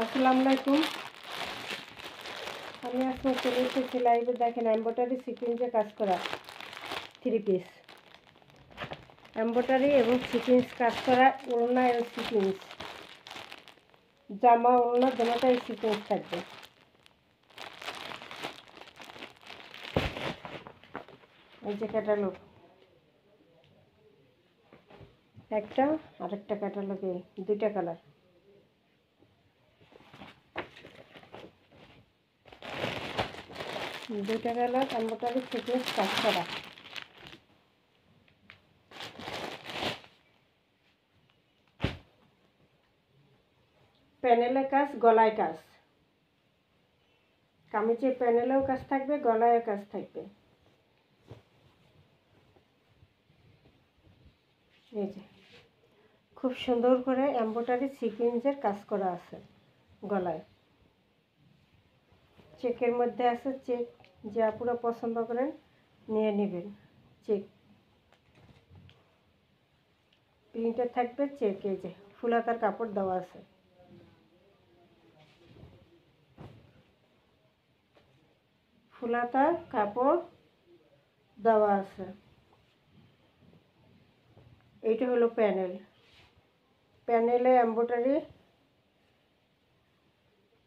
আসসালামু আলাইকুম। আমি আজকে চলে এসেছি লাইভে। দেখেন এমব্রয়ডারি সিকোয়েন্সে কাজ করা থ্রি পিস, এমব্রয়ডারি এবং সিকোয়েন্স কাজ করা ওড়না এবং সিকোয়েন্স, জামা ওড়না দুটোটাই সিকোয়েন্স থাকবে। এই যে ক্যাটালগ, একটা আরেকটা ক্যাটালগে দুইটা কালার। দুইটা কালার এমব্রয়ডারি সিকোয়েন্স কাজ করা। প্যানেলে কাজ, গলায় কাজ, কামিজে প্যানেলেও কাজ থাকবে, গলায়ও কাজ থাকবে। এই যে খুব সুন্দর করে এমব্রয়ডারি সিকোয়েন্সের কাজ করা আছে গলায়। চেকের মধ্যে আছে, চেক যা পুরো পছন্দ করেন নিয়ে নেবেন। চেক প্রিন্টার থাকবে, চেক। এই যে ফুলাতার কাপড় দেওয়া আছে, ফুলাতার কাপড় দেওয়া আছে। এইটা হলো প্যানেল, প্যানেলে এমব্রয়ডারি,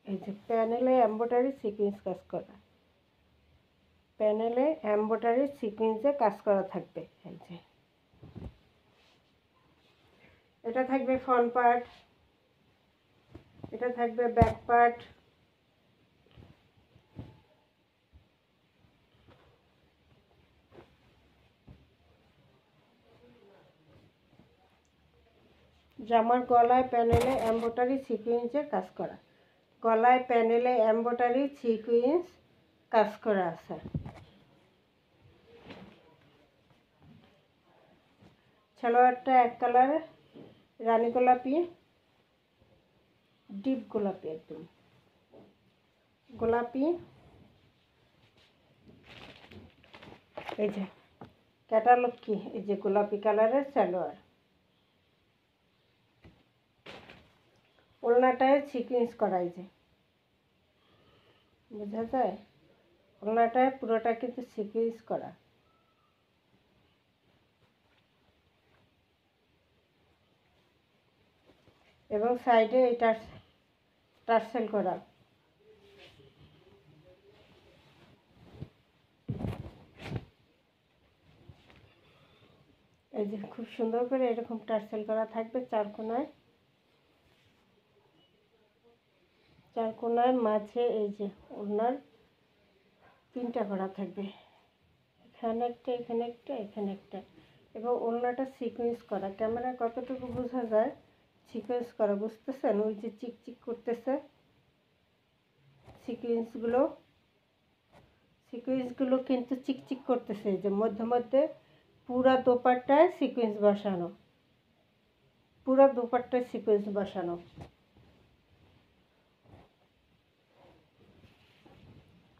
এই যে প্যানেলে এমব্রয়ডারি সিকোয়েন্স কাজ করা, প্যানেলে এমব্রয়ডারি সিকোয়েন্সে কাজ করা থাকবে। এই যে এটা থাকবে ফ্রন্ট পার্ট, এটা থাকবে ব্যাক পার্ট। জামার গলায় প্যানেলে এমব্রয়ডারি সিকোয়েন্সের কাজ করা, গলায় প্যানেলে এমব্রয়ডারি সিকোয়েন্স কাজ করা আছে। সালোয়ারটা এক কালার, রানী গোলাপি, ডিপ গোলাপি, একদম গোলাপি। এই যে ক্যাটালগ কি, এই যে গোলাপি কালারের সালোয়ার। ওড়নাটায় সিকোয়েন্স করা, এই যে বোঝা যায়, ওড়নাটায় পুরোটা কিন্তু সিকোয়েন্স করা। এবং সাইডে এটা টার্সেল করা। এই যে খুব সুন্দর করে এরকম টার্সেল করা থাকবে চার কোণায়, চার কোণার মাঝে এই যে ওড়নার তিনটা করা থাকবে, এখানে একটা, এখানে একটা, এখানে একটা। এবং ওড়নাটা সিকোয়েন্স করা। ক্যামেরা কতটুকু বোঝা যায় সিকোয়েন্স করা, বুঝতেছেন? ওই যে চিকচিক করতেছে সিকোয়েন্সগুলো, সিকোয়েন্সগুলো কিন্তু চিকচিক করতেছে। এই যে মধ্যে মধ্যে পুরা দোপাট্টায় সিকোয়েন্স বসানো, পুরা দোপাট্টায় সিকোয়েন্স বসানো।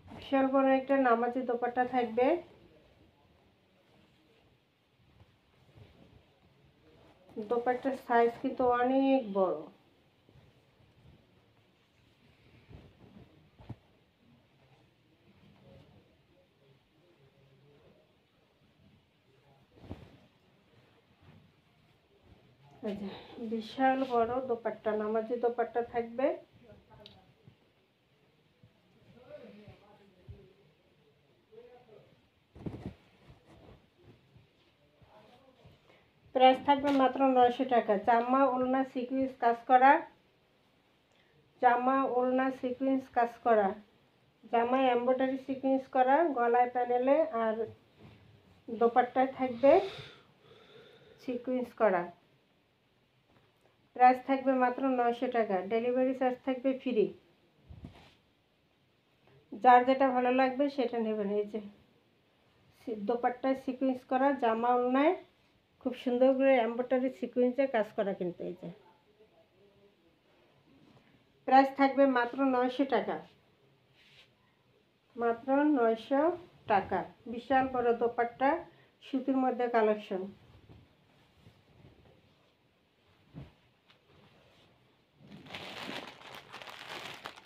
বিশাল বড় একটা নামাজি দোপাট্টা থাকবে। দোপাট্টার সাইজ কিন্তু অনেক বড়। বিশাল বড় দোপাট্টা, নামাজি দোপাট্টা থাকবে। প্রাইস থাকবে মাত্র 900 টাকা। জামা ওড়না সিকোয়েন্স কাজ করা, জামা ওড়না সিকোয়েন্স কাজ করা, জামায় এমব্রয়ডারি সিকোয়েন্স করা, গলায় প্যানেলে আর দোপাট্টায় থাকবে সিকোয়েন্স করা। প্রাইস থাকবে মাত্র 900 টাকা। ডেলিভারি চার্জ থাকবে ফ্রি। যার যেটা ভালো লাগবে সেটা নেবেন। এই যে দোপাট্টায় সিকোয়েন্স করা, জামা ওড়নায় খুব সুন্দর করে এমব্রয়ডারি সিকোয়েন্সের কাজ করা। কিন্তু এই যে প্রাইস থাকবে মাত্র 900 টাকা, মাত্র 900 টাকা। বিশাল বড় দোপাট্টা, সুতির মধ্যে কালেকশন।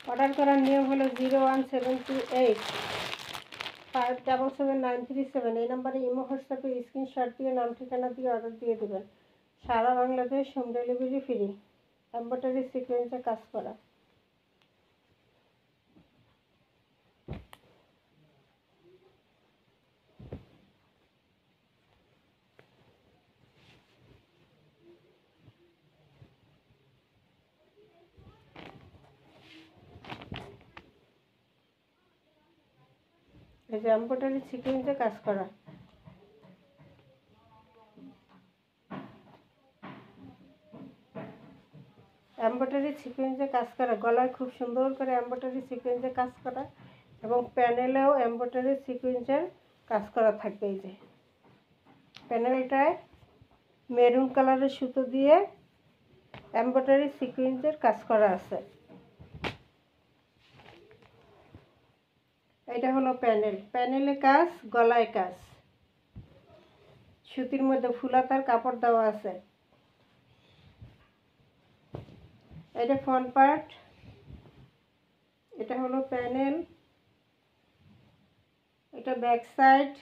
অর্ডার করার নিয়ম হলো 01728577937। এই নাম্বারে ইমো হোয়াটসঅ্যাপে স্ক্রিনশট দিয়ে নাম ঠিকানা দিয়ে অর্ডার দিয়ে দেবেন। সারা Bangladesh home delivery free. Embroidery সিকোয়েন্সে কাজ করা। এই যে এমব্রয়ডারি সিকোয়েন্সে কাজ করা। এমব্রয়ডারি সিকোয়েন্সে কাজ করা, গলায় খুব সুন্দর করে এমব্রয়ডারি সিকোয়েন্সে কাজ করা এবং প্যানেলেও এমব্রয়ডারি সিকোয়েন্সের কাজ করা থাকবে। এই যে প্যানেলটায় মেরুন কালারের সুতো দিয়ে এমব্রয়ডারি সিকোয়েন্সের কাজ করা আছে। এটা হলো প্যানেল, প্যানেলে কাজ, গলায় কাজ, সুতির মধ্যে ফুলাতার কাপড় দেওয়া আছে। এটা ফ্রন্ট পার্ট, এটা হলো প্যানেল, এটা ব্যাক সাইড।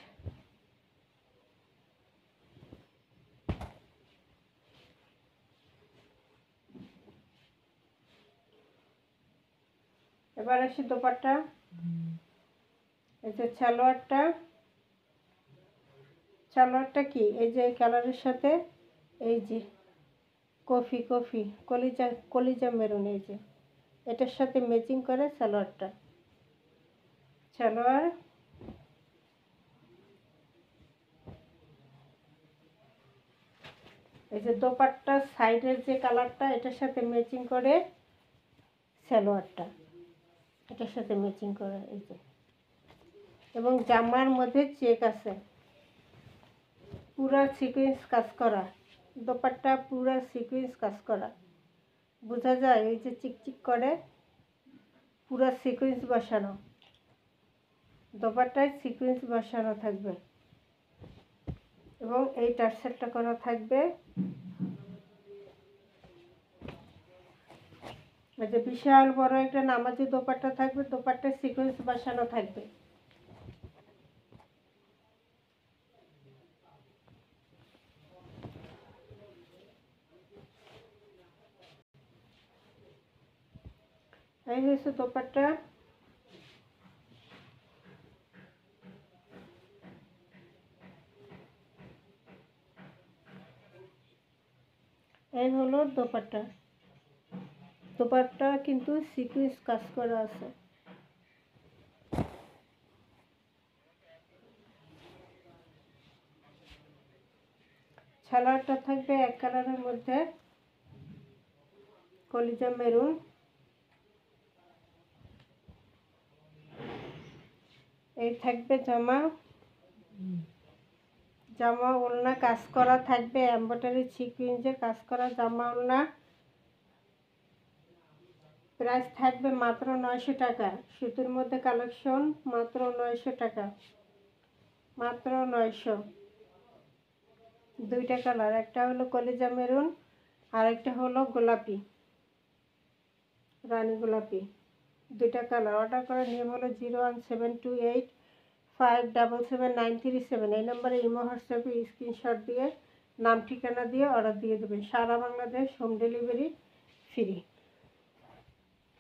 এবার আসি দোপাট্টা। এই যে সালোয়ারটা কি এই যে কালারের সাথে এই যে কফি কলিজা মেরুন, এই যে এটার সাথে ম্যাচিং করে সালোয়ার। এই যে দোপাট্টার সাইডের যে কালারটা এটার সাথে ম্যাচিং করে সালোয়ারটা, এটার সাথে ম্যাচিং করে এই যে। এবং জামার মধ্যে চেক আছে, পুরা সিকোয়েন্স কাজ করা, দোপাট্টা পুরা সিকোয়েন্স কাজ করা, বোঝা যায় এই যে চিকচিক করে পুরা সিকোয়েন্স বসানো, দোপাট্টায় সিকোয়েন্স বসানো থাকবে এবং এই টার্সেলটা করা থাকবে। এই যে বিশাল বড় একটা নামাজি দোপাট্টা থাকবে, দোপাট্টায় সিকোয়েন্স বসানো থাকবে। এই হচ্ছে দোপাট্টা। এই হলো দোপাট্টা। দোপাট্টা কিন্তু সিকোয়েন্স কাজ করা আছে। সালোয়ারটা থাকবে এক কালারের মধ্যে, কলিজা মেরুন। এই থাকবে জামা ওড়না কাজ করা থাকবে, এমব্রয়ডারি সিকোয়েন্সের কাজ করা জামা ওড়না। প্রাইস থাকবে মাত্র 900 টাকা। সুতির মধ্যে কালেকশন মাত্র 900 টাকা, মাত্র 900। দুইটা কালার, একটা হলো কলিজা মেরুন আর একটা হলো গোলাপি, রানী গোলাপি, দুইটা কালার। অর্ডার করার নিয়ম হলো 01728577937। এই নম্বরে ইমো হোয়াটসঅ্যাপে স্ক্রিনশট দিয়ে নাম ঠিকানা দিয়ে অর্ডার দিয়ে দেবেন। সারা বাংলাদেশ হোম ডেলিভারি ফ্রি।